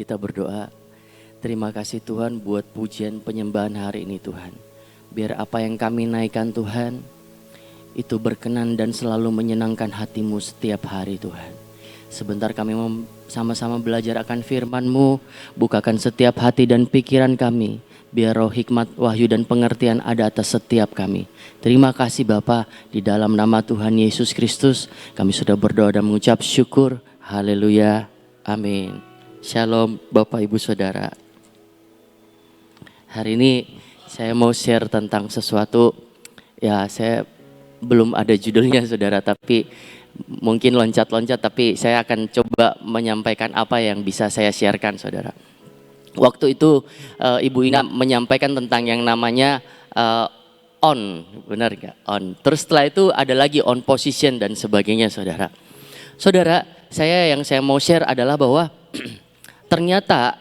kita berdoa. Terima kasih Tuhan buat pujian penyembahan hari ini Tuhan. Biar apa yang kami naikkan Tuhan, itu berkenan dan selalu menyenangkan hati-Mu setiap hari Tuhan. Sebentar kami sama-sama belajar akan firman-Mu. Bukakan setiap hati dan pikiran kami. Biar roh hikmat, wahyu dan pengertian ada atas setiap kami. Terima kasih Bapa, di dalam nama Tuhan Yesus Kristus kami sudah berdoa dan mengucap syukur. Haleluya, amin. Shalom Bapak Ibu Saudara. Hari ini saya mau share tentang sesuatu. Ya, saya belum ada judulnya Saudara, tapi mungkin loncat-loncat, tapi saya akan coba menyampaikan apa yang bisa saya sharekan Saudara. Waktu itu Ibu Ina menyampaikan tentang yang namanya on, benar nggak? On. Terus setelah itu ada lagi on position dan sebagainya Saudara. Saudara, yang saya mau share adalah bahwa ternyata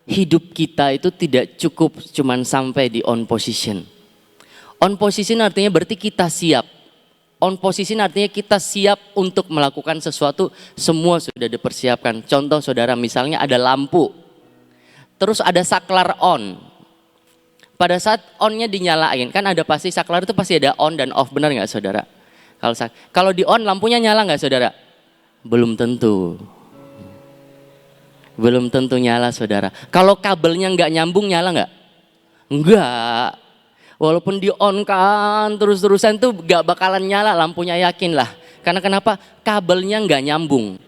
hidup kita itu tidak cukup cuman sampai di on position. On position artinya berarti kita siap. On position artinya kita siap untuk melakukan sesuatu, semua sudah dipersiapkan. Contoh Saudara, misalnya ada lampu. Terus ada saklar on. Pada saat onnya dinyalain, kan ada pasti saklar itu pasti ada on dan off, benar nggak Saudara? Kalau di on lampunya nyala nggak Saudara? Belum tentu. Belum tentu nyala Saudara. Kalau kabelnya nggak nyambung nyala nggak? Enggak. Walaupun di on kan terus-terusan tuh nggak bakalan nyala lampunya, yakin lah. Karena kenapa? Kabelnya nggak nyambung.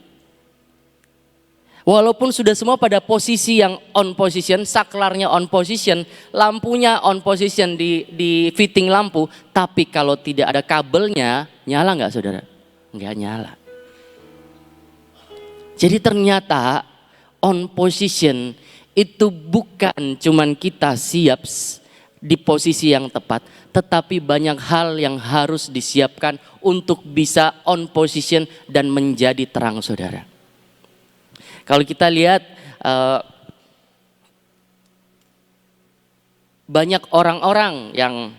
Walaupun sudah semua pada posisi yang on position, saklarnya on position, lampunya on position di fitting lampu, tapi kalau tidak ada kabelnya, nyala nggak Saudara? Nggak nyala. Jadi ternyata on position itu bukan cuman kita siap di posisi yang tepat, tetapi banyak hal yang harus disiapkan untuk bisa on position dan menjadi terang Saudara. Kalau kita lihat banyak orang-orang yang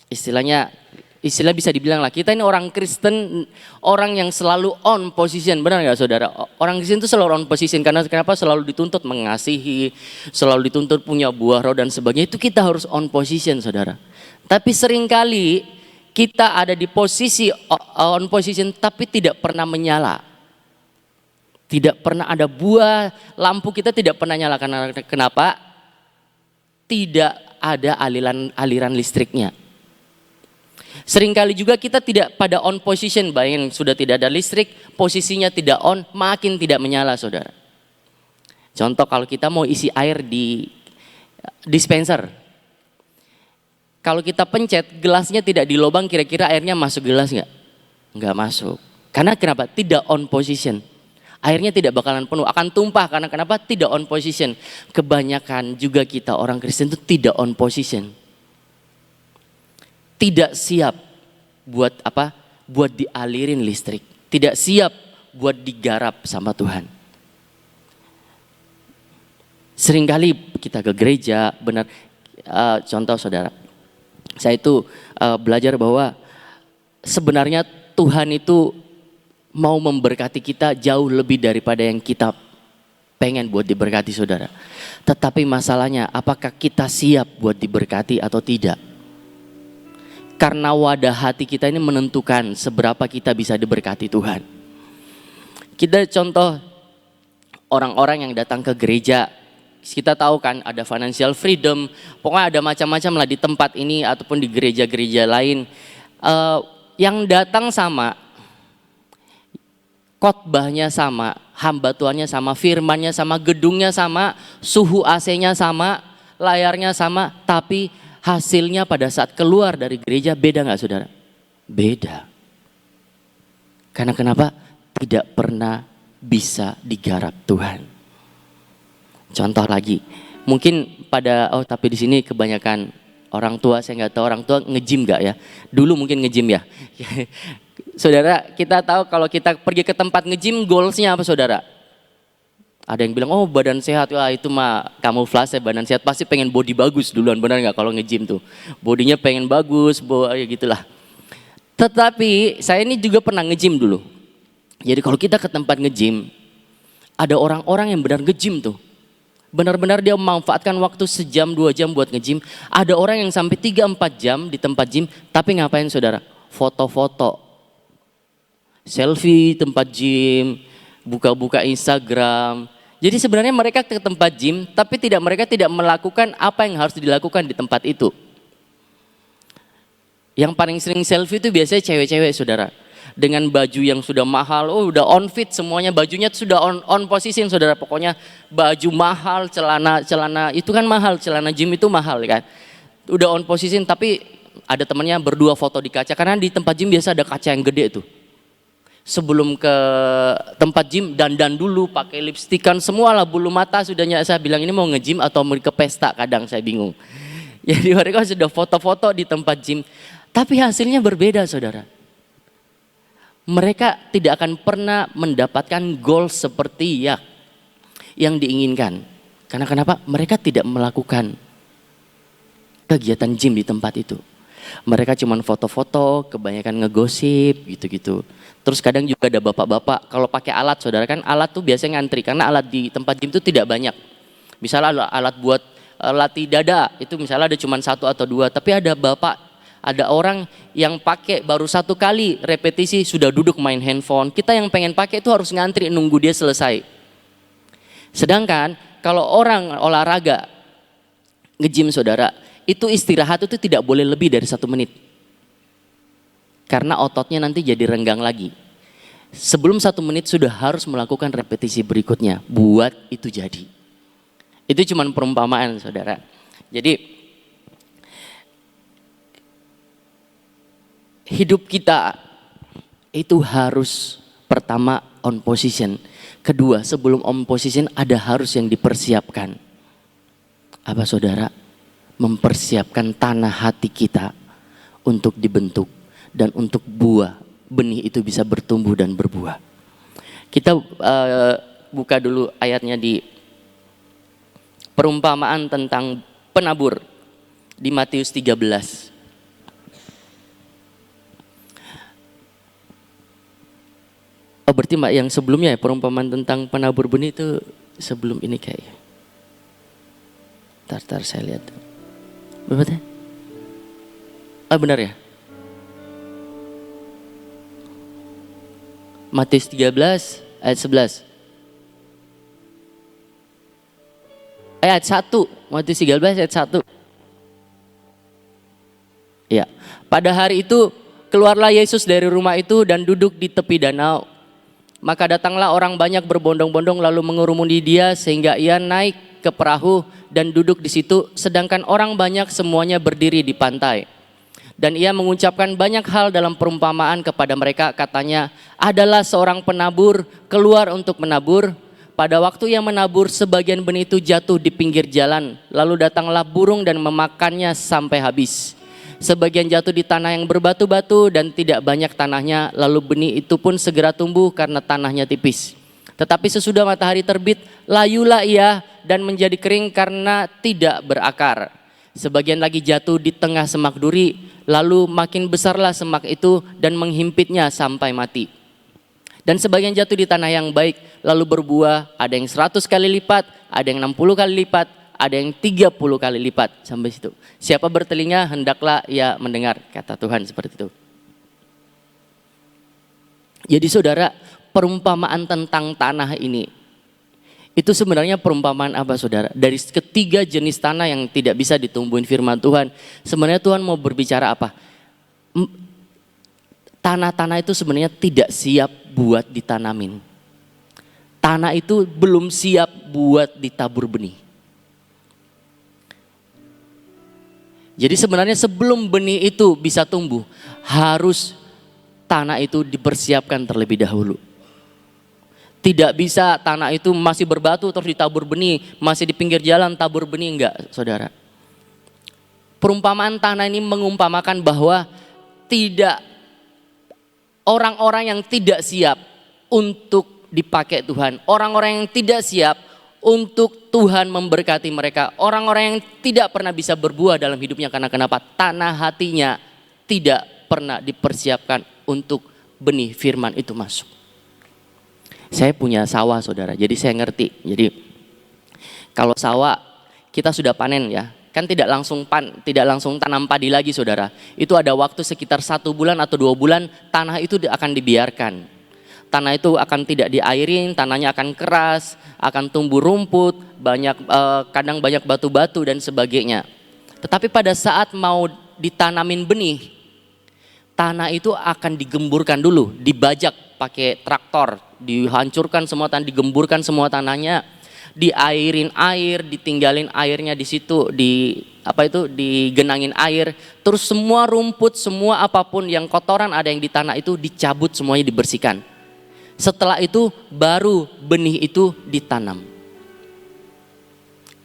istilah bisa dibilang lah, kita ini orang Kristen, orang yang selalu on position, benar nggak Saudara? Orang Kristen itu selalu on position karena kenapa? Selalu dituntut mengasihi, selalu dituntut punya buah roh dan sebagainya. Itu kita harus on position Saudara. Tapi seringkali kita ada di posisi on position tapi tidak pernah menyala. Tidak pernah ada buah, lampu kita tidak pernah nyala. Karena kenapa? Tidak ada aliran listriknya. Seringkali juga kita tidak pada on position, bayangin sudah tidak ada listrik, posisinya tidak on, makin tidak menyala Saudara. Contoh kalau kita mau isi air di dispenser. Kalau kita pencet, gelasnya tidak di lubang, kira-kira airnya masuk gelas nggak? Nggak masuk. Karena kenapa? Tidak on position. Airnya tidak bakalan penuh, akan tumpah karena kenapa? Tidak on position. Kebanyakan juga kita orang Kristen itu tidak on position. Tidak siap buat apa? Buat dialirin listrik. Tidak siap buat digarap sama Tuhan. Seringkali kita ke gereja, benar. Contoh Saudara, saya itu belajar bahwa sebenarnya Tuhan itu mau memberkati kita jauh lebih daripada yang kita pengen buat diberkati Saudara. Tetapi masalahnya apakah kita siap buat diberkati atau tidak? Karena wadah hati kita ini menentukan seberapa kita bisa diberkati Tuhan. Kita contoh orang-orang yang datang ke gereja, kita tahu kan ada financial freedom, pokoknya ada macam-macam lah di tempat ini ataupun di gereja-gereja lain. Yang datang sama, khotbahnya sama, hamba Tuhannya sama, firmannya sama, gedungnya sama, suhu AC-nya sama, layarnya sama, tapi hasilnya pada saat keluar dari gereja beda nggak Saudara? Beda. Karena kenapa? Tidak pernah bisa digarap Tuhan. Contoh lagi, mungkin tapi di sini kebanyakan orang tua, saya nggak tahu orang tua nge-gym nggak ya? Dulu mungkin nge-gym ya. Saudara, kita tahu kalau kita pergi ke tempat nge-gym, goalsnya apa Saudara? Ada yang bilang, oh badan sehat, wah itu mah kamuflase badan sehat, pasti pengen body bagus duluan, benar nggak kalau nge-gym tuh? Bodinya pengen bagus, ya gitulah. Tetapi saya ini juga pernah nge-gym dulu. Jadi kalau kita ke tempat nge-gym, ada orang-orang yang benar nge-gym tuh. Benar-benar dia memanfaatkan waktu sejam 2 jam buat nge-gym. Ada orang yang sampai 3-4 jam di tempat gym, tapi ngapain saudara? Foto-foto, selfie tempat gym, buka-buka Instagram. Jadi sebenarnya mereka ke tempat gym, tapi mereka tidak melakukan apa yang harus dilakukan di tempat itu. Yang paling sering selfie itu biasanya cewek-cewek saudara. Dengan baju yang sudah mahal, udah on fit semuanya, bajunya sudah on position saudara. Pokoknya baju mahal, celana itu kan mahal, celana gym itu mahal kan. Udah on position, tapi ada temannya berdua foto di kaca, karena di tempat gym biasa ada kaca yang gede tuh. Sebelum ke tempat gym dandan dulu, pakai lipstikan semualah, bulu mata sudahnya. Saya bilang ini mau nge-gym atau mau ke pesta, kadang saya bingung. Jadi mereka sudah foto-foto di tempat gym, tapi hasilnya berbeda saudara. Mereka tidak akan pernah mendapatkan goal seperti yang diinginkan. Karena kenapa? Mereka tidak melakukan kegiatan gym di tempat itu. Mereka cuma foto-foto, kebanyakan ngegosip gitu-gitu. Terus kadang juga ada bapak-bapak kalau pakai alat saudara, kan alat tuh biasanya ngantri karena alat di tempat gym itu tidak banyak. Misalnya alat buat latih dada itu misalnya ada cuma 1 atau 2, tapi ada orang yang pakai baru 1 kali repetisi sudah duduk main handphone. Kita yang pengen pakai itu harus ngantri nunggu dia selesai. Sedangkan kalau orang olahraga nge-gym saudara, itu istirahat itu tidak boleh lebih dari 1 menit. Karena ototnya nanti jadi renggang lagi. Sebelum 1 menit sudah harus melakukan repetisi berikutnya buat itu jadi. Itu cuma perumpamaan saudara. Jadi hidup kita itu harus pertama on position. Kedua, sebelum on position ada harus yang dipersiapkan. Apa saudara? Mempersiapkan tanah hati kita untuk dibentuk dan untuk benih itu bisa bertumbuh dan berbuah. Kita buka dulu ayatnya di perumpamaan tentang penabur di Matius 13. Oh berarti yang sebelumnya ya, perumpamaan tentang penabur benih itu sebelum ini kayaknya. Tar saya lihat. Betul? Oh benar ya? Matius 13 ayat 11. Ayat 1, Matius 13 ayat 1. Ya. Pada hari itu keluarlah Yesus dari rumah itu dan duduk di tepi danau. Maka datanglah orang banyak berbondong-bondong lalu mengurumuni dia sehingga ia naik ke perahu dan duduk di situ, sedangkan orang banyak semuanya berdiri di pantai. Dan ia mengucapkan banyak hal dalam perumpamaan kepada mereka, katanya, adalah seorang penabur keluar untuk menabur. Pada waktu ia menabur, sebagian benih itu jatuh di pinggir jalan, lalu datanglah burung dan memakannya sampai habis. Sebagian jatuh di tanah yang berbatu-batu dan tidak banyak tanahnya, lalu benih itu pun segera tumbuh karena tanahnya tipis. Tetapi sesudah matahari terbit, layulah ia dan menjadi kering karena tidak berakar. Sebagian lagi jatuh di tengah semak duri, lalu makin besarlah semak itu dan menghimpitnya sampai mati. Dan sebagian jatuh di tanah yang baik, lalu berbuah, ada yang 100 kali lipat, ada yang 60 kali lipat, ada yang 30 kali lipat. Sampai situ. Siapa bertelinga hendaklah ia mendengar, kata Tuhan seperti itu. Jadi saudara, perumpamaan tentang tanah ini, itu sebenarnya perumpamaan apa saudara? Dari ketiga jenis tanah yang tidak bisa ditumbuhin firman Tuhan, sebenarnya Tuhan mau berbicara apa? Tanah-tanah itu sebenarnya tidak siap buat ditanamin. Tanah itu belum siap buat ditabur benih. Jadi sebenarnya sebelum benih itu bisa tumbuh, harus tanah itu dipersiapkan terlebih dahulu. Tidak bisa tanah itu masih berbatu terus ditabur benih, masih di pinggir jalan tabur benih, enggak saudara. Perumpamaan tanah ini mengumpamakan bahwa tidak, orang-orang yang tidak siap untuk dipakai Tuhan, orang-orang yang tidak siap untuk Tuhan memberkati mereka, orang-orang yang tidak pernah bisa berbuah dalam hidupnya karena kenapa? Tanah hatinya tidak pernah dipersiapkan untuk benih firman itu masuk. Saya punya sawah saudara, jadi saya ngerti. Jadi Kalau sawah kita sudah panen ya, kan tidak langsung tanam padi lagi saudara. Itu ada waktu sekitar 1 bulan atau 2 bulan tanah itu akan dibiarkan. Tanah itu akan tidak diairin, tanahnya akan keras, akan tumbuh rumput, kadang banyak batu-batu dan sebagainya. Tetapi pada saat mau ditanamin benih, tanah itu akan digemburkan dulu, dibajak pakai traktor, dihancurkan semua tanah, digemburkan semua tanahnya, diairin air, ditinggalin airnya di situ, digenangin air, terus semua rumput, semua apapun yang kotoran ada yang di tanah itu dicabut semuanya, dibersihkan. Setelah itu baru benih itu ditanam.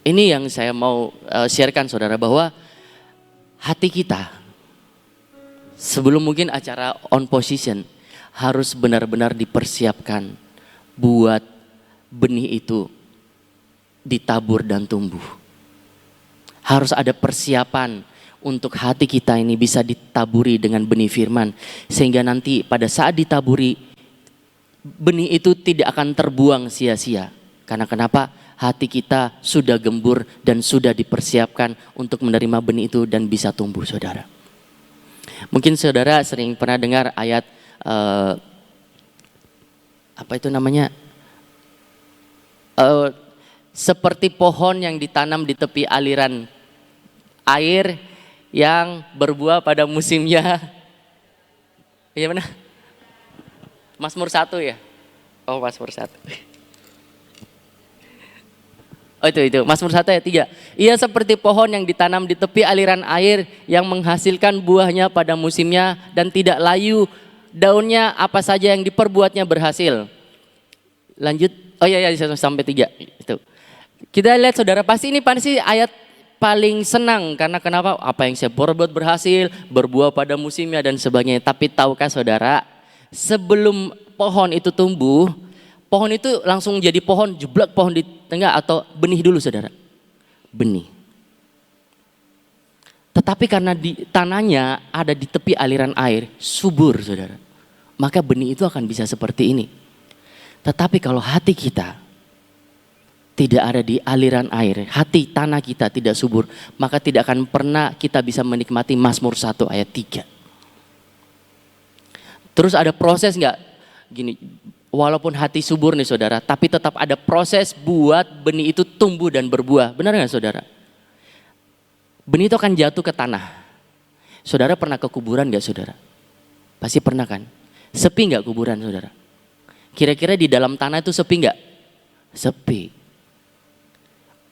Ini yang saya mau sharekan saudara, bahwa hati kita sebelum mungkin acara on position harus benar-benar dipersiapkan buat benih itu ditabur dan tumbuh. Harus ada persiapan untuk hati kita ini bisa ditaburi dengan benih firman, sehingga nanti pada saat ditaburi benih itu tidak akan terbuang sia-sia. Karena kenapa? Hati kita sudah gembur dan sudah dipersiapkan untuk menerima benih itu dan bisa tumbuh saudara. Mungkin saudara sering pernah dengar ayat seperti pohon yang ditanam di tepi aliran air yang berbuah pada musimnya. Iya benar? Mazmur 1 ya? Oh, Mazmur 1. Oh itu Mazmur 1 ayat 3. Ia seperti pohon yang ditanam di tepi aliran air yang menghasilkan buahnya pada musimnya dan tidak layu, daunnya apa saja yang diperbuatnya berhasil. Lanjut. Oh iya sampai 3 itu. Kita lihat saudara, pasti ayat paling senang karena kenapa? Apa yang saya perbuat berhasil, berbuah pada musimnya dan sebagainya. Tapi tahukah saudara, sebelum pohon itu tumbuh, pohon itu langsung jadi pohon, jeblak pohon di tengah, atau benih dulu saudara? Benih. Tetapi karena tanahnya ada di tepi aliran air, subur saudara, maka benih itu akan bisa seperti ini. Tetapi kalau hati kita tidak ada di aliran air, hati tanah kita tidak subur, maka tidak akan pernah kita bisa menikmati Mazmur 1 ayat 3. Terus ada proses enggak? Gini, walaupun hati subur nih saudara, tapi tetap ada proses buat benih itu tumbuh dan berbuah. Benar enggak saudara? Benih itu akan jatuh ke tanah. Saudara pernah ke kuburan enggak saudara? Pasti pernah kan? Sepi enggak kuburan saudara? Kira-kira di dalam tanah itu sepi enggak? Sepi.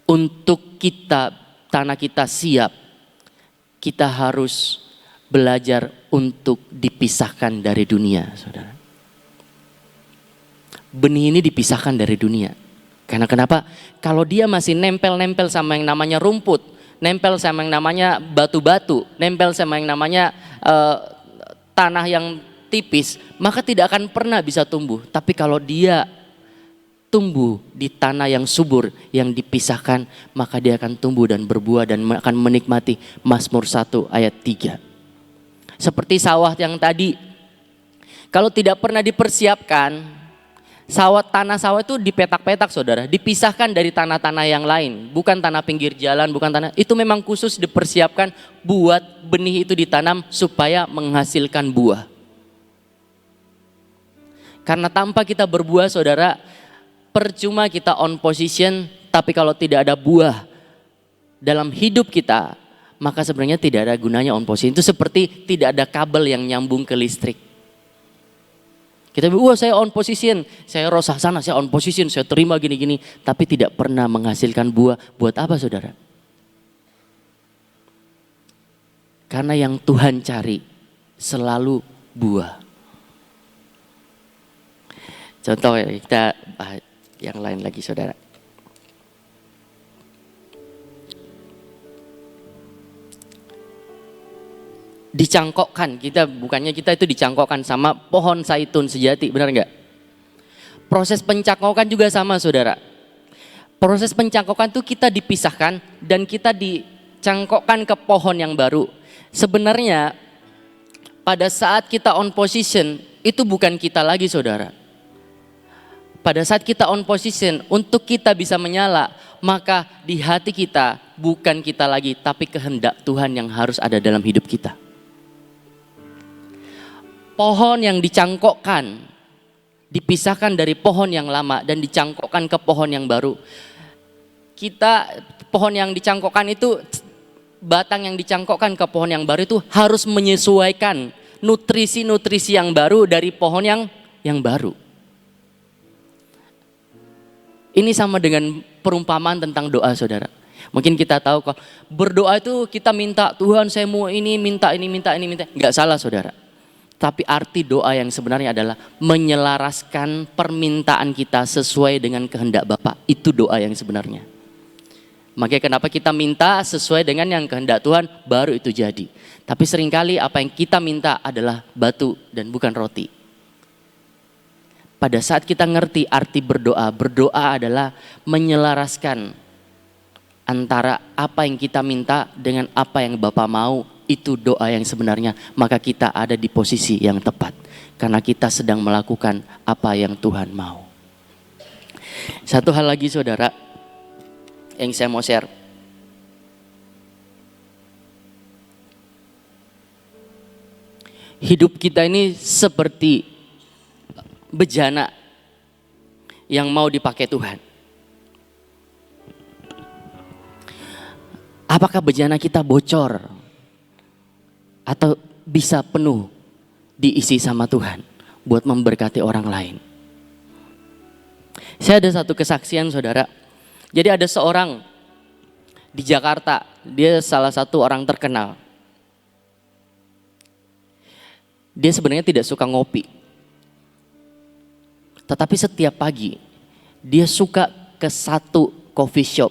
Untuk tanah kita siap, kita harus belajar untuk dipisahkan dari dunia, saudara. Benih ini dipisahkan dari dunia. Karena kenapa? Kalau dia masih nempel-nempel sama yang namanya rumput, nempel sama yang namanya batu-batu, nempel sama yang namanya tanah yang tipis, maka tidak akan pernah bisa tumbuh. Tapi kalau dia tumbuh di tanah yang subur, yang dipisahkan, maka dia akan tumbuh dan berbuah dan akan menikmati Mazmur 1 ayat 3. Seperti sawah yang tadi, kalau tidak pernah dipersiapkan, tanah sawah itu dipetak-petak saudara, dipisahkan dari tanah-tanah yang lain, bukan tanah pinggir jalan, bukan tanah, itu memang khusus dipersiapkan buat benih itu ditanam supaya menghasilkan buah. Karena tanpa kita berbuah saudara, percuma kita on position, tapi kalau tidak ada buah dalam hidup kita, maka sebenarnya tidak ada gunanya on position. Itu seperti tidak ada kabel yang nyambung ke listrik. Kita bilang, saya on position, saya rosah sana, saya on position, saya terima gini-gini, tapi tidak pernah menghasilkan buah. Buat apa saudara? Karena yang Tuhan cari selalu buah. Contoh ya, kita yang lain lagi saudara. Dicangkokkan, kita itu dicangkokkan sama pohon zaitun sejati, benar enggak? Proses pencangkokan juga sama saudara. Proses pencangkokan itu kita dipisahkan dan kita dicangkokkan ke pohon yang baru. Sebenarnya pada saat kita on position itu bukan kita lagi saudara. pada saat kita on position, untuk kita bisa menyala, maka di hati kita bukan kita lagi, tapi kehendak Tuhan yang harus ada dalam hidup kita. Pohon yang dicangkokkan, dipisahkan dari pohon yang lama dan dicangkokkan ke pohon yang baru. Pohon yang dicangkokkan itu, batang yang dicangkokkan ke pohon yang baru itu harus menyesuaikan nutrisi-nutrisi yang baru dari pohon yang baru. Ini sama dengan perumpamaan tentang doa, saudara. Mungkin kita tahu kalau berdoa itu kita minta, Tuhan saya mau ini, minta ini, minta ini, minta. Enggak salah, saudara. Tapi arti doa yang sebenarnya adalah menyelaraskan permintaan kita sesuai dengan kehendak Bapa. Itu doa yang sebenarnya. Makanya kenapa kita minta sesuai dengan yang kehendak Tuhan, baru itu jadi. Tapi seringkali apa yang kita minta adalah batu dan bukan roti. Pada saat kita ngerti arti berdoa, berdoa adalah menyelaraskan antara apa yang kita minta dengan apa yang Bapa mau. Itu doa yang sebenarnya, maka kita ada di posisi yang tepat. Karena kita sedang melakukan apa yang Tuhan mau. Satu hal lagi, saudara, yang saya mau share. Hidup kita ini seperti bejana yang mau dipakai Tuhan. Apakah bejana kita bocor atau bisa penuh diisi sama Tuhan buat memberkati orang lain? Saya ada satu kesaksian, saudara. Jadi ada seorang di Jakarta, dia salah satu orang terkenal. Dia sebenarnya tidak suka ngopi. Tetapi setiap pagi dia suka ke satu coffee shop.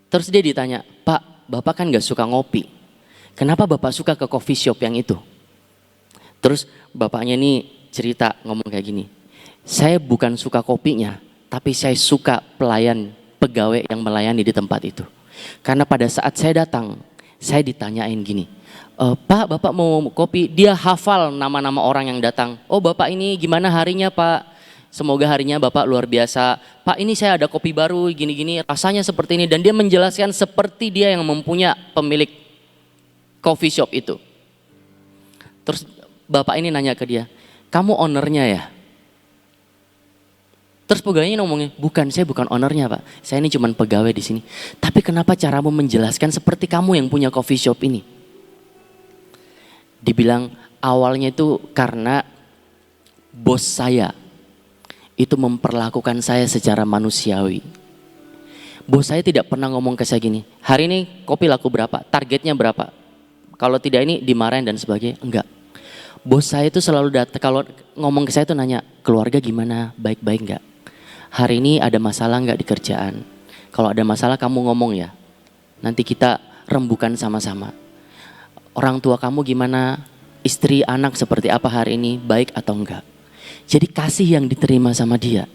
Terus dia ditanya, Pak, Bapak kan gak suka ngopi. Kenapa Bapak suka ke coffee shop yang itu? Terus bapaknya ini cerita ngomong kayak gini. Saya bukan suka kopinya, tapi saya suka pegawai yang melayani di tempat itu. Karena pada saat saya datang, saya ditanyain gini. Pak, Bapak mau kopi? Dia hafal nama-nama orang yang datang. Oh, Bapak ini gimana harinya, Pak? Semoga harinya Bapak luar biasa. Pak, ini saya ada kopi baru gini-gini, rasanya seperti ini. Dan dia menjelaskan seperti dia yang mempunyai pemilik coffee shop itu. Terus Bapak ini nanya ke dia, kamu ownernya ya? Terus pegawainya ngomongnya, bukan, saya bukan ownernya, Pak. Saya ini cuma pegawai di sini. Tapi kenapa caramu menjelaskan seperti kamu yang punya coffee shop ini? Dibilang awalnya itu karena bos saya itu memperlakukan saya secara manusiawi. Bos saya tidak pernah ngomong ke saya gini, hari ini kopi laku berapa, targetnya berapa. Kalau tidak ini dimarahin dan sebagainya, enggak. Bos saya itu selalu datang, kalau ngomong ke saya itu nanya, keluarga gimana, baik-baik enggak? Hari ini ada masalah enggak di kerjaan? Kalau ada masalah kamu ngomong ya, nanti kita rembukan sama-sama. Orang tua kamu gimana, istri, anak seperti apa hari ini, baik atau enggak? Jadi kasih yang diterima sama dia,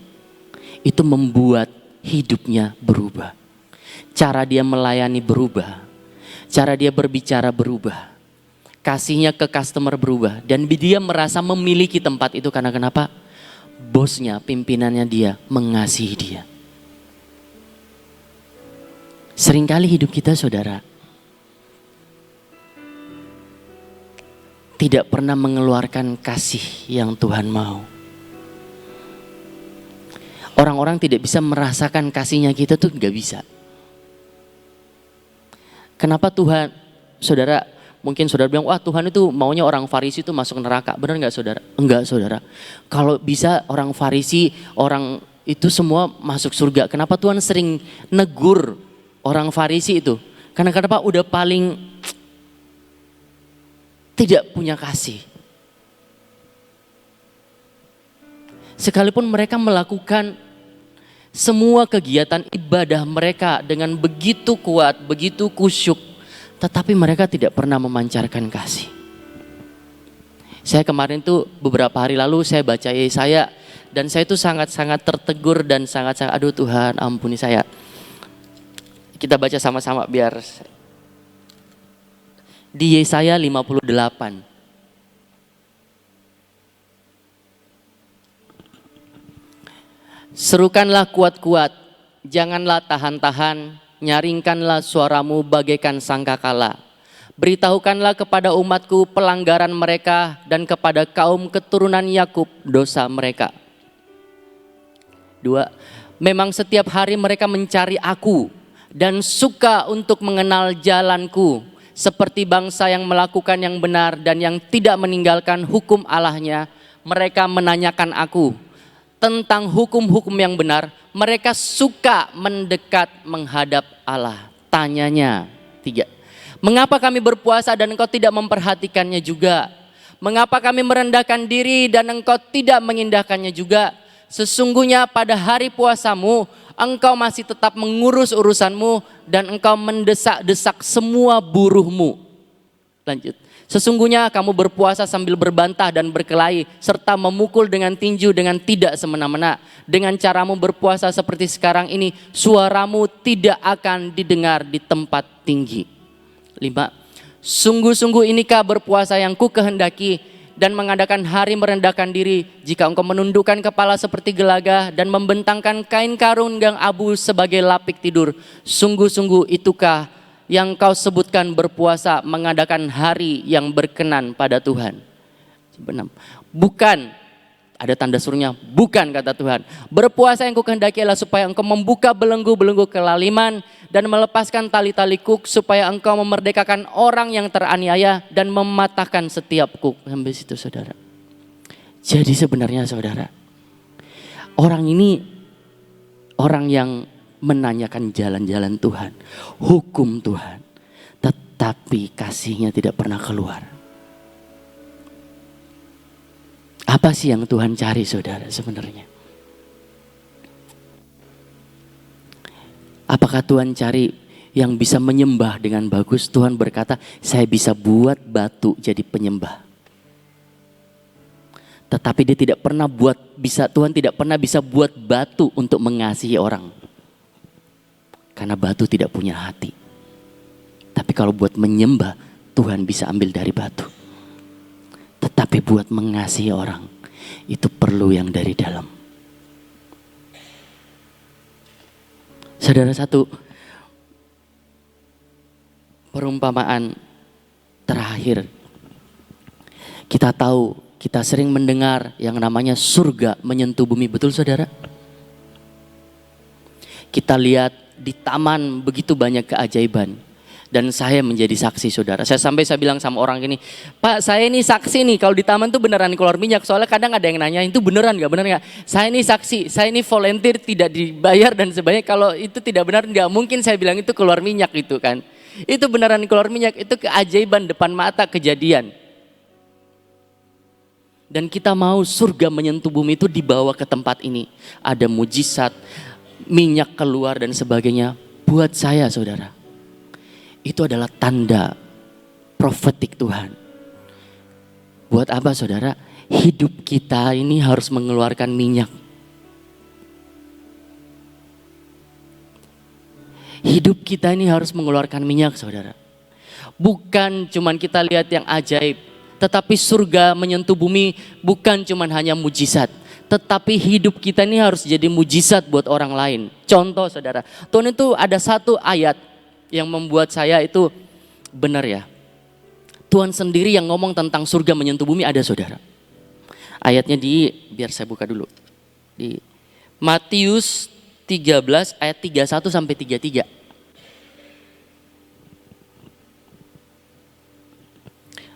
itu membuat hidupnya berubah. Cara dia melayani berubah. Cara dia berbicara berubah. Kasihnya ke customer berubah. Dan dia merasa memiliki tempat itu karena kenapa? Bosnya, pimpinannya dia mengasihi dia. Seringkali hidup kita, saudara, tidak pernah mengeluarkan kasih yang Tuhan mau. Orang-orang tidak bisa merasakan kasihnya kita tuh gak bisa. Kenapa Tuhan, saudara, mungkin saudara bilang, wah Tuhan itu maunya orang Farisi itu masuk neraka. Benar gak saudara? Enggak, saudara. Kalau bisa orang Farisi, orang itu semua masuk surga. Kenapa Tuhan sering negur orang Farisi itu? Karena kenapa? Udah paling tidak punya kasih. Sekalipun mereka melakukan semua kegiatan ibadah mereka dengan begitu kuat, begitu kusyuk, tetapi mereka tidak pernah memancarkan kasih. Saya kemarin tuh beberapa hari lalu saya baca Yesaya dan saya tuh sangat-sangat tertegur dan sangat-sangat, aduh Tuhan ampuni saya. Kita baca sama-sama biar di Yesaya 58. Serukanlah kuat-kuat, janganlah tahan-tahan, nyaringkanlah suaramu bagaikan sangkakala. Beritahukanlah kepada umatku pelanggaran mereka dan kepada kaum keturunan Yakub dosa mereka. 2. Memang setiap hari mereka mencari aku dan suka untuk mengenal jalanku, seperti bangsa yang melakukan yang benar dan yang tidak meninggalkan hukum Allahnya. Mereka menanyakan aku tentang hukum-hukum yang benar. Mereka suka mendekat menghadap Allah. Tanyanya 3. Mengapa kami berpuasa dan engkau tidak memperhatikannya juga? Mengapa kami merendahkan diri dan engkau tidak mengindahkannya juga? Sesungguhnya pada hari puasamu engkau masih tetap mengurus urusanmu dan engkau mendesak-desak semua buruhmu. Lanjut. Sesungguhnya kamu berpuasa sambil berbantah dan berkelahi serta memukul dengan tinju dengan tidak semena-mena. Dengan caramu berpuasa seperti sekarang ini, suaramu tidak akan didengar di tempat tinggi. 5. Sungguh-sungguh inikah berpuasa yang ku kehendaki dan mengadakan hari merendahkan diri, jika engkau menundukkan kepala seperti gelaga dan membentangkan kain karunggang abu sebagai lapik tidur. Sungguh-sungguh itukah yang kau sebutkan berpuasa, mengadakan hari yang berkenan pada Tuhan. 6. Bukan, ada tanda suruhnya, bukan kata Tuhan. Berpuasa yang kukehendaki adalah supaya engkau membuka belenggu-belenggu kelaliman dan melepaskan tali-tali kuk, supaya engkau memerdekakan orang yang teraniaya dan mematahkan setiap kuk. Sampai situ saudara. Jadi sebenarnya saudara, orang ini orang yang menanyakan jalan-jalan Tuhan, hukum Tuhan, tetapi kasihnya tidak pernah keluar. Apa sih yang Tuhan cari saudara sebenarnya? Apakah Tuhan cari yang bisa menyembah dengan bagus? Tuhan berkata, saya bisa buat batu jadi penyembah. Tetapi dia tidak pernah Tuhan tidak pernah bisa buat batu untuk mengasihi orang. Karena batu tidak punya hati. Tapi kalau buat menyembah, Tuhan bisa ambil dari batu. Tetapi buat mengasihi orang, itu perlu yang dari dalam. Saudara, satu perumpamaan terakhir. Kita tahu, kita sering mendengar yang namanya surga menyentuh bumi. Betul saudara? Kita lihat di taman begitu banyak keajaiban. Dan saya menjadi saksi saudara. Saya bilang sama orang gini, Pak saya ini saksi nih kalau di taman tuh beneran keluar minyak. Soalnya kadang ada yang nanya itu beneran gak, bener gak? Saya ini saksi, saya ini volunteer tidak dibayar dan sebagainya. Kalau itu tidak benar gak mungkin saya bilang itu keluar minyak itu kan. Itu beneran keluar minyak, itu keajaiban depan mata kejadian. Dan kita mau surga menyentuh bumi itu dibawa ke tempat ini. Ada mujizat, minyak keluar dan sebagainya. Buat saya saudara, itu adalah tanda profetik Tuhan. Buat apa saudara? Hidup kita ini harus mengeluarkan minyak. Hidup kita ini harus mengeluarkan minyak saudara. Bukan cuman kita lihat yang ajaib. Tetapi surga menyentuh bumi bukan cuman hanya mujizat. Tetapi hidup kita ini harus jadi mujizat buat orang lain. Contoh saudara, Tuhan itu ada satu ayat yang membuat saya itu benar ya. Tuhan sendiri yang ngomong tentang surga menyentuh bumi ada saudara. Ayatnya biar saya buka dulu. Di Matius 13 ayat 31 sampai 33.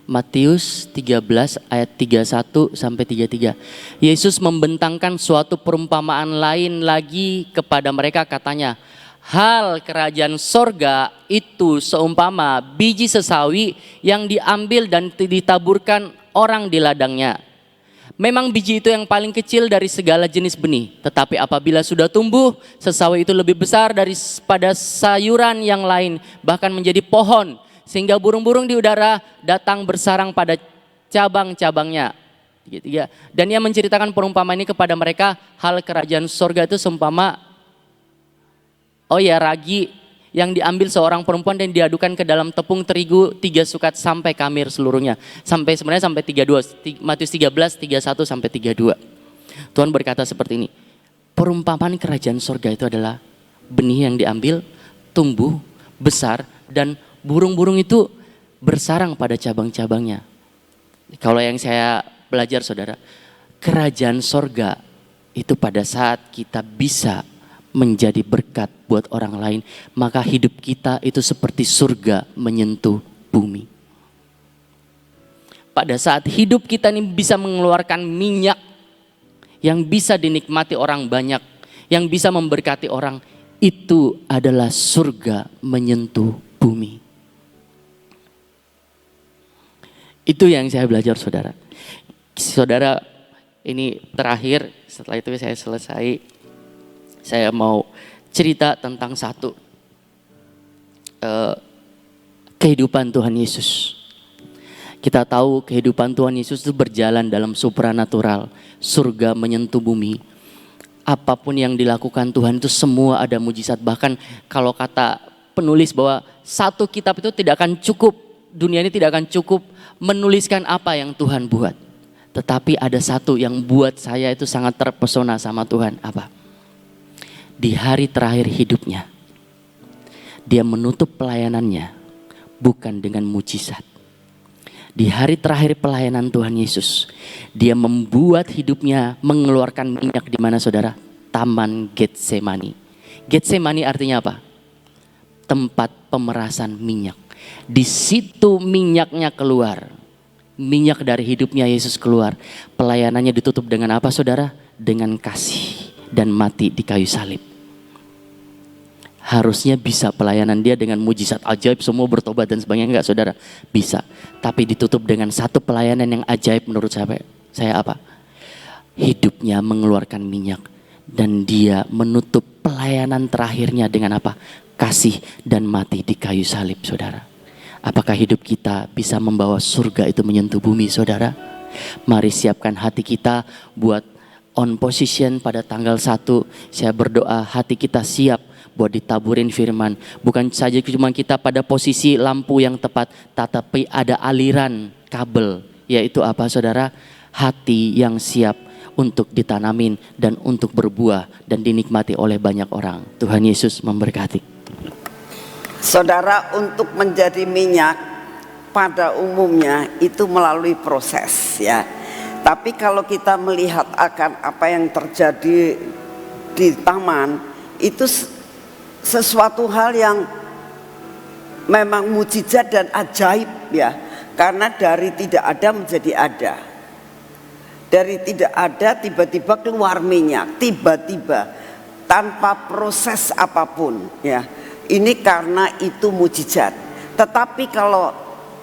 Matius 13 ayat 31 sampai 33. Yesus membentangkan suatu perumpamaan lain lagi kepada mereka, katanya, hal kerajaan sorga itu seumpama biji sesawi yang diambil dan ditaburkan orang di ladangnya. Memang biji itu yang paling kecil dari segala jenis benih. Tetapi apabila sudah tumbuh, sesawi itu lebih besar daripada sayuran yang lain, bahkan menjadi pohon, sehingga burung-burung di udara datang bersarang pada cabang-cabangnya. Dan ia menceritakan perumpamaan ini kepada mereka, hal kerajaan sorga itu seumpama ragi yang diambil seorang perempuan dan diadukan ke dalam tepung terigu 3 sukat sampai kamir seluruhnya. Sampai 32, Matius 13, 31 sampai 32. Tuhan berkata seperti ini. Perumpamaan kerajaan sorga itu adalah benih yang diambil, tumbuh, besar, dan burung-burung itu bersarang pada cabang-cabangnya. Kalau yang saya belajar saudara, kerajaan sorga itu pada saat kita bisa menjadi berkat buat orang lain, maka hidup kita itu seperti surga menyentuh bumi. Pada saat hidup kita ini bisa mengeluarkan minyak yang bisa dinikmati orang banyak, yang bisa memberkati orang, itu adalah surga menyentuh bumi. Itu yang saya belajar saudara. Saudara, ini terakhir, setelah itu saya selesai. Saya mau cerita tentang satu kehidupan Tuhan Yesus. Kita tahu kehidupan Tuhan Yesus itu berjalan dalam supranatural. Surga menyentuh bumi. Apapun yang dilakukan Tuhan itu semua ada mujizat. Bahkan kalau kata penulis bahwa satu kitab itu tidak akan cukup. Dunia ini tidak akan cukup menuliskan apa yang Tuhan buat. Tetapi ada satu yang buat saya itu sangat terpesona sama Tuhan. Apa? Di hari terakhir hidupnya, dia menutup pelayanannya bukan dengan mujizat. Di hari terakhir pelayanan Tuhan Yesus, dia membuat hidupnya mengeluarkan minyak di mana saudara? Taman Getsemani. Getsemani artinya apa? Tempat pemerasan minyak. Di situ minyaknya keluar. Minyak dari hidupnya Yesus keluar. Pelayanannya ditutup dengan apa saudara? Dengan kasih dan mati di kayu salib. Harusnya bisa pelayanan dia dengan mujizat ajaib, semua bertobat dan sebagainya, enggak saudara? Bisa. Tapi ditutup dengan satu pelayanan yang ajaib menurut saya apa? Hidupnya mengeluarkan minyak. Dan dia menutup pelayanan terakhirnya dengan apa? Kasih dan mati di kayu salib saudara. Apakah hidup kita bisa membawa surga itu menyentuh bumi saudara? Mari siapkan hati kita buat on position pada tanggal 1. Saya berdoa hati kita siap buat ditaburin firman. Bukan saja cuma kita pada posisi lampu yang tepat, tetapi ada aliran kabel. Yaitu apa saudara? Hati yang siap untuk ditanamin dan untuk berbuah dan dinikmati oleh banyak orang. Tuhan Yesus memberkati. Saudara, untuk menjadi minyak pada umumnya itu melalui proses ya. Tapi kalau kita melihat akan apa yang terjadi di taman, itu sesuatu hal yang memang mujizat dan ajaib ya. Karena dari tidak ada menjadi ada. Dari tidak ada tiba-tiba keluar minyak, tiba-tiba tanpa proses apapun ya. Ini karena itu mujizat. Tetapi kalau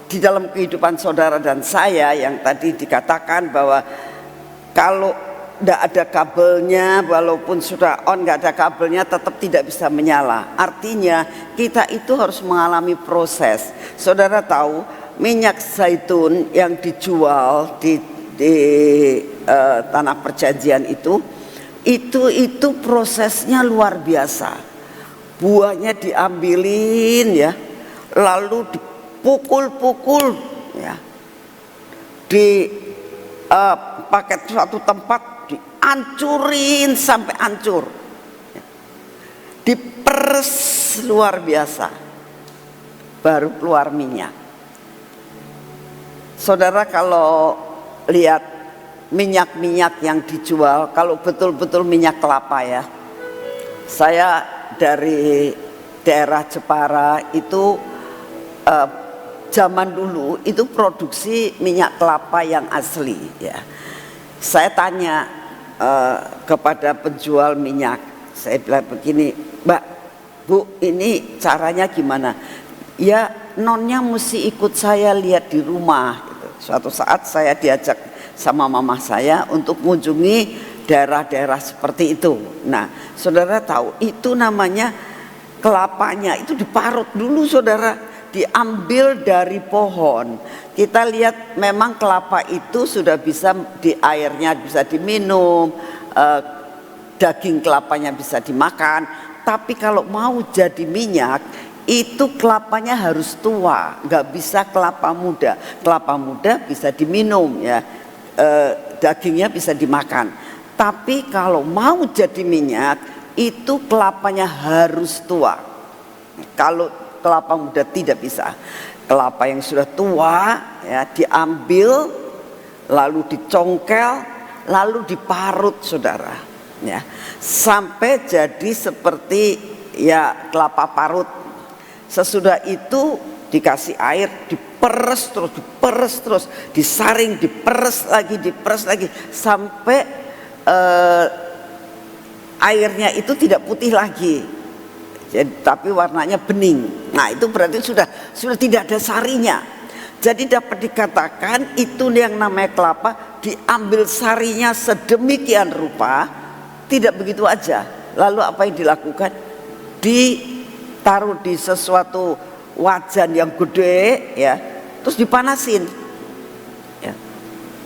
di dalam kehidupan saudara dan saya yang tadi dikatakan bahwa kalau tidak ada kabelnya, walaupun sudah on nggak ada kabelnya tetap tidak bisa menyala. Artinya kita itu harus mengalami proses. Saudara tahu minyak zaitun yang dijual di tanah perjanjian itu prosesnya luar biasa. Buahnya diambilin ya, lalu dipukul-pukul ya, pakai suatu tempat dihancurin sampai hancur, diperes luar biasa, baru keluar minyak. Saudara kalau lihat minyak-minyak yang dijual, kalau betul-betul minyak kelapa ya, saya dari daerah Jepara itu zaman dulu itu produksi minyak kelapa yang asli ya. Saya tanya kepada penjual minyak, saya bilang begini, Mbak, Bu, ini caranya gimana? Ya nonnya mesti ikut saya lihat di rumah gitu. Suatu saat saya diajak sama mama saya untuk mengunjungi daerah-daerah seperti itu. Nah, saudara tahu itu namanya kelapanya itu diparut dulu saudara, diambil dari pohon. Kita lihat memang kelapa itu sudah bisa di airnya bisa diminum, daging kelapanya bisa dimakan. Tapi kalau mau jadi minyak itu kelapanya harus tua, nggak bisa kelapa muda. Kelapa muda bisa diminum ya, dagingnya bisa dimakan. Tapi kalau mau jadi minyak, itu kelapanya harus tua. Kalau kelapa muda tidak bisa. Kelapa yang sudah tua ya diambil, lalu dicongkel, lalu diparut saudara, ya sampai jadi seperti ya kelapa parut. Sesudah itu dikasih air, diperes terus, disaring, diperes lagi sampai airnya itu tidak putih lagi, tapi warnanya bening. Nah itu berarti sudah tidak ada sarinya. Jadi dapat dikatakan itu yang namanya kelapa diambil sarinya sedemikian rupa, tidak begitu aja. Lalu apa yang dilakukan? Ditaruh di sesuatu wajan yang gede ya, terus dipanasin ya,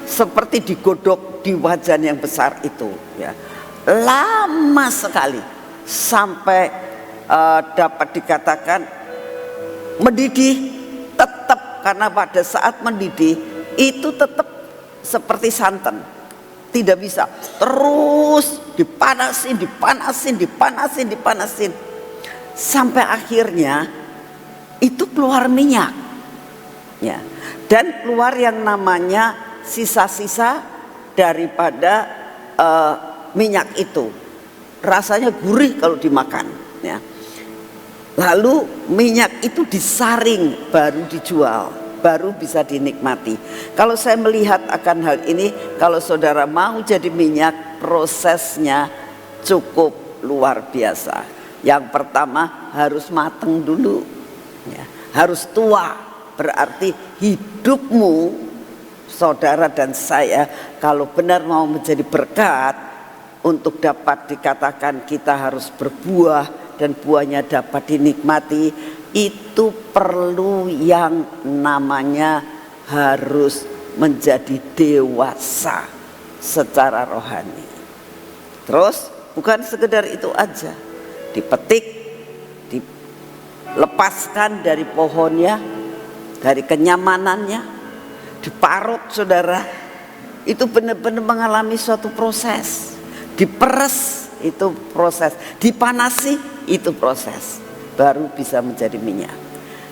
seperti digodok di wajan yang besar itu ya, lama sekali sampai dapat dikatakan mendidih. Tetap, karena pada saat mendidih itu tetap seperti santan, tidak bisa terus dipanasin sampai akhirnya itu keluar minyak ya, dan keluar yang namanya sisa-sisa daripada minyak itu. Rasanya gurih kalau dimakan ya. Lalu minyak itu disaring baru dijual, baru bisa dinikmati. Kalau saya melihat akan hal ini, kalau saudara mau jadi minyak, prosesnya cukup luar biasa. Yang pertama harus mateng dulu ya, harus tua. Berarti hidupmu, saudara dan saya, kalau benar mau menjadi berkat, untuk dapat dikatakan kita harus berbuah dan buahnya dapat dinikmati, itu perlu yang namanya harus menjadi dewasa secara rohani. Terus bukan sekedar itu aja, dipetik, dilepaskan dari pohonnya, dari kenyamanannya, diparut saudara, itu benar-benar mengalami suatu proses. Diperes itu proses, dipanasi itu proses, baru bisa menjadi minyak.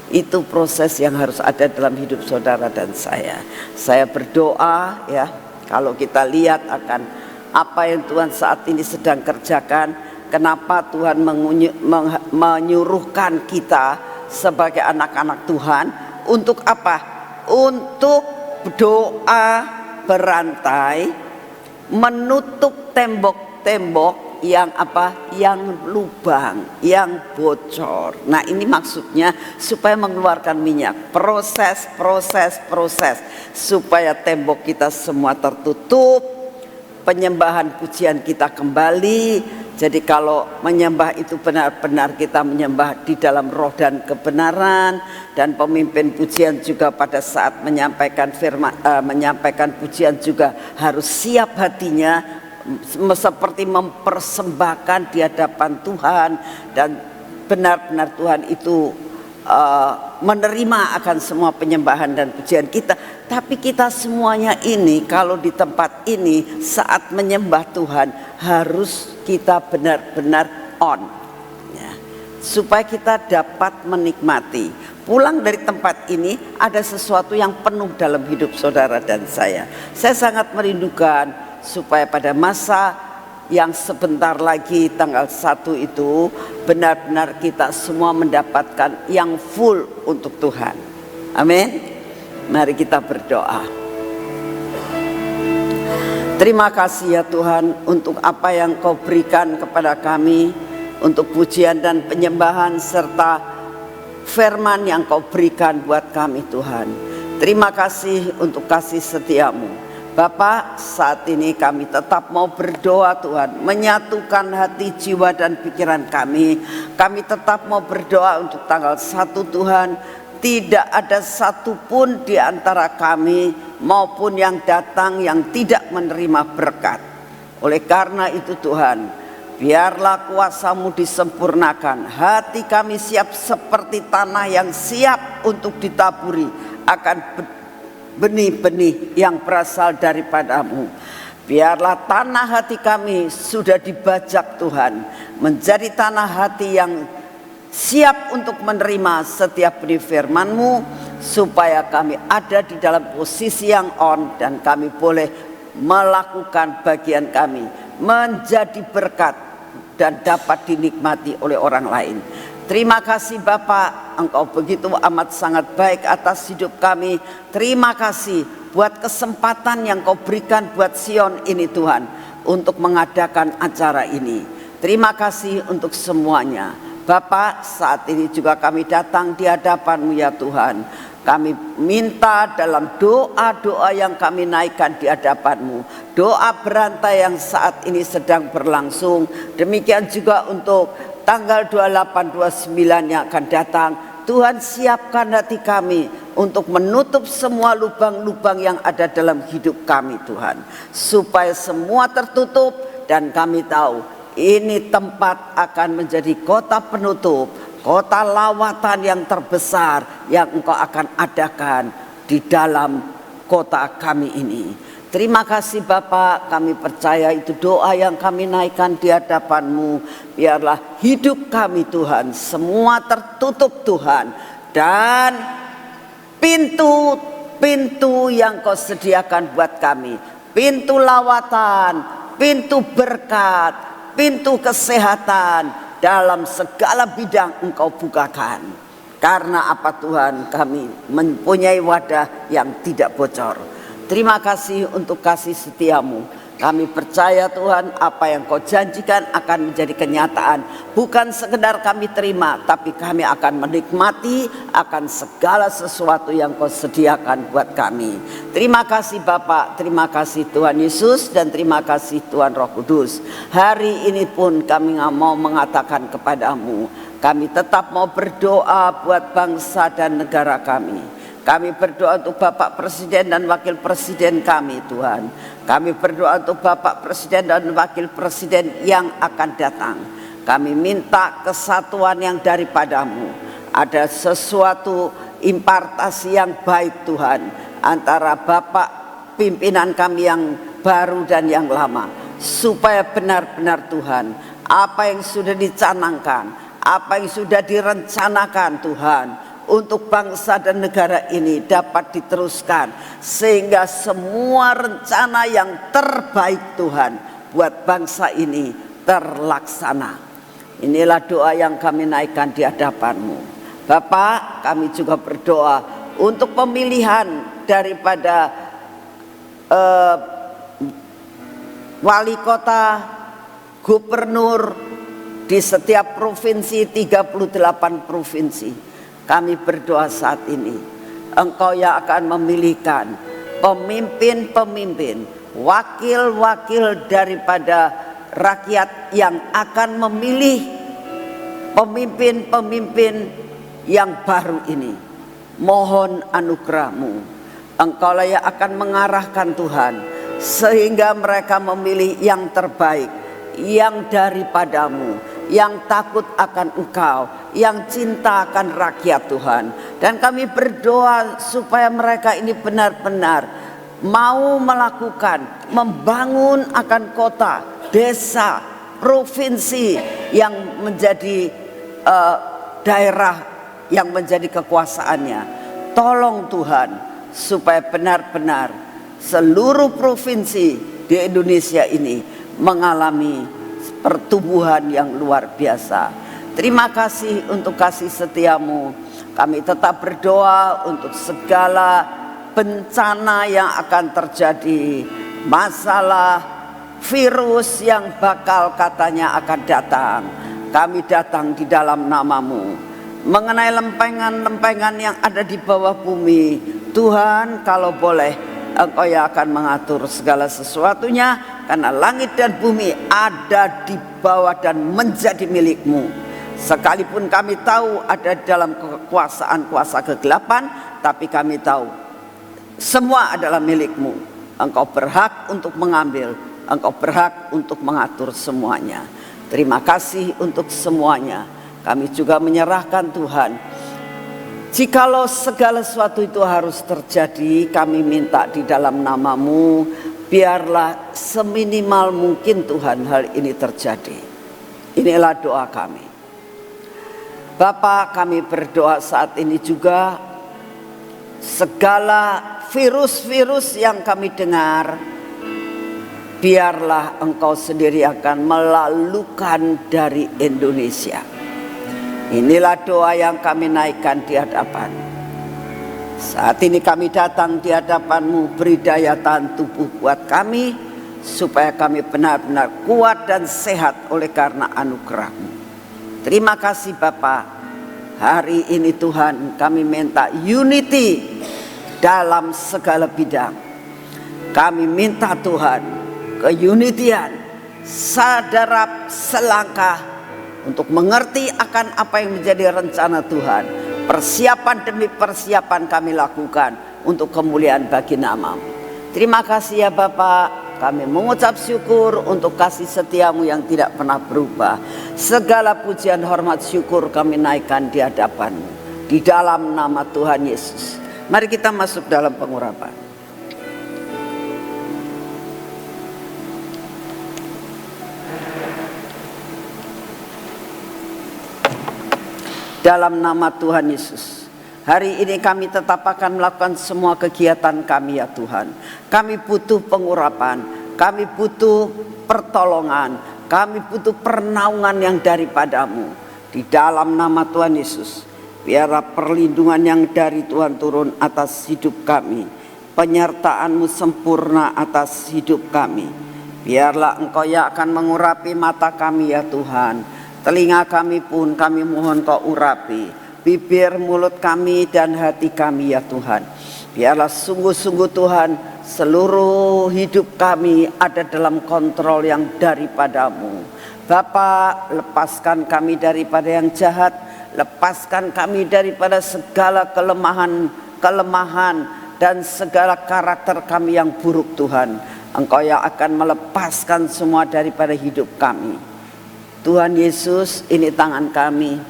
Itu proses yang harus ada dalam hidup saudara dan saya. Saya berdoa ya, kalau kita lihat akan apa yang Tuhan saat ini sedang kerjakan, kenapa Tuhan menyuruhkan kita sebagai anak-anak Tuhan untuk apa? Untuk doa berantai, menutup tembok-tembok yang apa? Yang lubang, yang bocor. Nah ini maksudnya supaya mengeluarkan minyak. Proses supaya tembok kita semua tertutup, penyembahan pujian kita kembali. Jadi kalau menyembah itu benar-benar kita menyembah di dalam roh dan kebenaran, dan pemimpin pujian juga pada saat menyampaikan firman, menyampaikan pujian juga harus siap hatinya, seperti mempersembahkan di hadapan Tuhan, dan benar-benar Tuhan itu menerima akan semua penyembahan dan pujian kita. Tapi kita semuanya ini kalau di tempat ini saat menyembah Tuhan harus kita benar-benar on ya, supaya kita dapat menikmati. Pulang dari tempat ini ada sesuatu yang penuh dalam hidup saudara dan saya. Saya sangat merindukan supaya pada masa yang sebentar lagi tanggal 1 itu benar-benar kita semua mendapatkan yang full untuk Tuhan. Amin. Mari kita berdoa. Terima kasih ya Tuhan untuk apa yang Kau berikan kepada kami, untuk pujian dan penyembahan serta firman yang Kau berikan buat kami Tuhan. Terima kasih untuk kasih setiamu. Bapak, saat ini kami tetap mau berdoa Tuhan, menyatukan hati, jiwa dan pikiran kami. Kami tetap mau berdoa untuk tanggal 1 Tuhan. Tidak ada satupun di antara kami maupun yang datang yang tidak menerima berkat. Oleh karena itu Tuhan, biarlah kuasa-Mu disempurnakan. Hati kami siap seperti tanah yang siap untuk ditaburi akan benih-benih yang berasal daripada-Mu. Biarlah tanah hati kami sudah dibajak Tuhan, menjadi tanah hati yang siap untuk menerima setiap benih firman-Mu, supaya kami ada di dalam posisi yang on dan kami boleh melakukan bagian kami, menjadi berkat dan dapat dinikmati oleh orang lain. Terima kasih Bapak, Engkau begitu amat sangat baik atas hidup kami. Terima kasih buat kesempatan yang Kau berikan buat Sion ini Tuhan, untuk mengadakan acara ini. Terima kasih untuk semuanya. Bapak, saat ini juga kami datang di hadapan-Mu ya Tuhan. Kami minta dalam doa-doa yang kami naikkan di hadapan-Mu, doa berantai yang saat ini sedang berlangsung, demikian juga untuk tanggal 28, 29 yang akan datang. Tuhan, siapkan hati kami untuk menutup semua lubang-lubang yang ada dalam hidup kami Tuhan, supaya semua tertutup dan kami tahu ini tempat akan menjadi kota penutup, kota lawatan yang terbesar yang Engkau akan adakan di dalam kota kami ini. Terima kasih Bapak, kami percaya itu doa yang kami naikkan di hadapan-Mu. Biarlah hidup kami Tuhan semua tertutup Tuhan, dan pintu-pintu yang Kau sediakan buat kami, pintu lawatan, pintu berkat, pintu kesehatan, dalam segala bidang Engkau bukakan. Karena apa Tuhan, kami mempunyai wadah yang tidak bocor. Terima kasih untuk kasih setia-Mu. Kami percaya Tuhan, apa yang Kau janjikan akan menjadi kenyataan. Bukan sekedar kami terima, tapi kami akan menikmati akan segala sesuatu yang Kau sediakan buat kami. Terima kasih Bapak, terima kasih Tuhan Yesus, dan terima kasih Tuhan Roh Kudus. Hari ini pun kami mau mengatakan kepadamu, kami tetap mau berdoa buat bangsa dan negara kami. Kami berdoa untuk Bapak Presiden dan Wakil Presiden kami Tuhan. Kami berdoa untuk Bapak Presiden dan Wakil Presiden yang akan datang. Kami minta kesatuan yang daripada-Mu. Ada sesuatu impartasi yang baik Tuhan, antara Bapak pimpinan kami yang baru dan yang lama, supaya benar-benar Tuhan, apa yang sudah dicanangkan, apa yang sudah direncanakan Tuhan, untuk bangsa dan negara ini dapat diteruskan, sehingga semua rencana yang terbaik Tuhan buat bangsa ini terlaksana. Inilah doa yang kami naikkan di hadapan-Mu. Bapak, kami juga berdoa untuk pemilihan daripada wali kota, gubernur di setiap provinsi, 38 provinsi. Kami berdoa saat ini, Engkau yang akan memilihkan pemimpin-pemimpin, wakil-wakil daripada rakyat yang akan memilih pemimpin-pemimpin yang baru ini. Mohon anugerah-Mu, Engkaulah yang akan mengarahkan Tuhan, sehingga mereka memilih yang terbaik, yang daripada-Mu, yang takut akan Engkau, yang cinta akan rakyat Tuhan. Dan kami berdoa supaya mereka ini benar-benar mau melakukan, membangun akan kota, desa, provinsi yang menjadi daerah yang menjadi kekuasaannya. Tolong Tuhan, supaya benar-benar seluruh provinsi di Indonesia ini mengalami pertumbuhan yang luar biasa. Terima kasih untuk kasih setia-Mu. Kami tetap berdoa untuk segala bencana yang akan terjadi, masalah virus yang bakal katanya akan datang. Kami datang di dalam nama-Mu. Mengenai lempengan-lempengan yang ada di bawah bumi, Tuhan, kalau boleh Engkau yang akan mengatur segala sesuatunya, karena langit dan bumi ada di bawah dan menjadi milik-Mu. Sekalipun kami tahu ada dalam kekuasaan kuasa kegelapan, tapi kami tahu semua adalah milik-Mu. Engkau berhak untuk mengambil, Engkau berhak untuk mengatur semuanya. Terima kasih untuk semuanya. Kami juga menyerahkan Tuhan, jikalau segala sesuatu itu harus terjadi, kami minta di dalam nama-Mu, biarlah seminimal mungkin Tuhan hal ini terjadi. Inilah doa kami. Bapa, kami berdoa saat ini juga segala virus-virus yang kami dengar, biarlah Engkau sendiri akan melalukan dari Indonesia. Inilah doa yang kami naikkan di hadapan. Saat ini kami datang di hadapan-Mu, beri daya tahan tubuh buat kami, supaya kami benar-benar kuat dan sehat oleh karena anugerah-Mu. Terima kasih Bapa. Hari ini Tuhan kami minta unity dalam segala bidang. Kami minta Tuhan keunitian, sadarap selangkah untuk mengerti akan apa yang menjadi rencana Tuhan. Persiapan demi persiapan kami lakukan untuk kemuliaan bagi nama-Mu. Terima kasih ya Bapak. Kami mengucap syukur untuk kasih setia-Mu yang tidak pernah berubah. Segala pujian, hormat, syukur kami naikkan di hadapan-Mu, di dalam nama Tuhan Yesus. Mari kita masuk dalam pengurapan. Dalam nama Tuhan Yesus, hari ini kami tetap akan melakukan semua kegiatan kami ya Tuhan. Kami butuh pengurapan, kami butuh pertolongan, kami butuh pernaungan yang daripada-Mu. Di dalam nama Tuhan Yesus, biarlah perlindungan yang dari Tuhan turun atas hidup kami, penyertaan-Mu sempurna atas hidup kami. Biarlah Engkau yang akan mengurapi mata kami ya Tuhan. Telinga kami pun kami mohon Kau urapi, bibir, mulut kami dan hati kami ya Tuhan. Biarlah sungguh-sungguh Tuhan, seluruh hidup kami ada dalam kontrol yang daripada-Mu. Bapa, lepaskan kami daripada yang jahat, lepaskan kami daripada segala kelemahan dan segala karakter kami yang buruk Tuhan. Engkau yang akan melepaskan semua daripada hidup kami. Tuhan Yesus, ini tangan kami,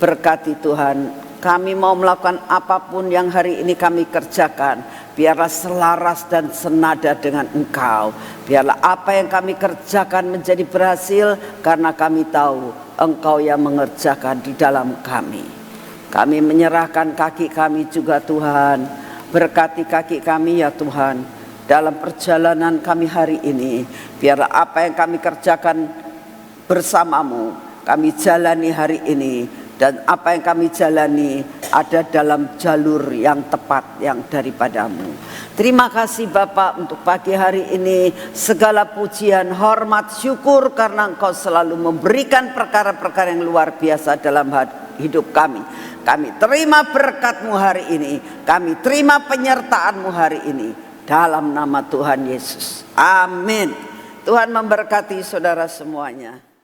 berkati Tuhan. Kami mau melakukan apapun yang hari ini kami kerjakan, biarlah selaras dan senada dengan Engkau. Biarlah apa yang kami kerjakan menjadi berhasil, karena kami tahu Engkau yang mengerjakan di dalam kami. Kami menyerahkan kaki kami juga Tuhan. Berkati kaki kami ya Tuhan, dalam perjalanan kami hari ini. Biarlah apa yang kami kerjakan bersama-Mu kami jalani hari ini, dan apa yang kami jalani ada dalam jalur yang tepat yang daripada-Mu. Terima kasih Bapak untuk pagi hari ini. Segala pujian, hormat, syukur karena Engkau selalu memberikan perkara-perkara yang luar biasa dalam hidup kami. Kami terima berkat-Mu hari ini, kami terima penyertaan-Mu hari ini, dalam nama Tuhan Yesus. Amin. Tuhan memberkati saudara semuanya.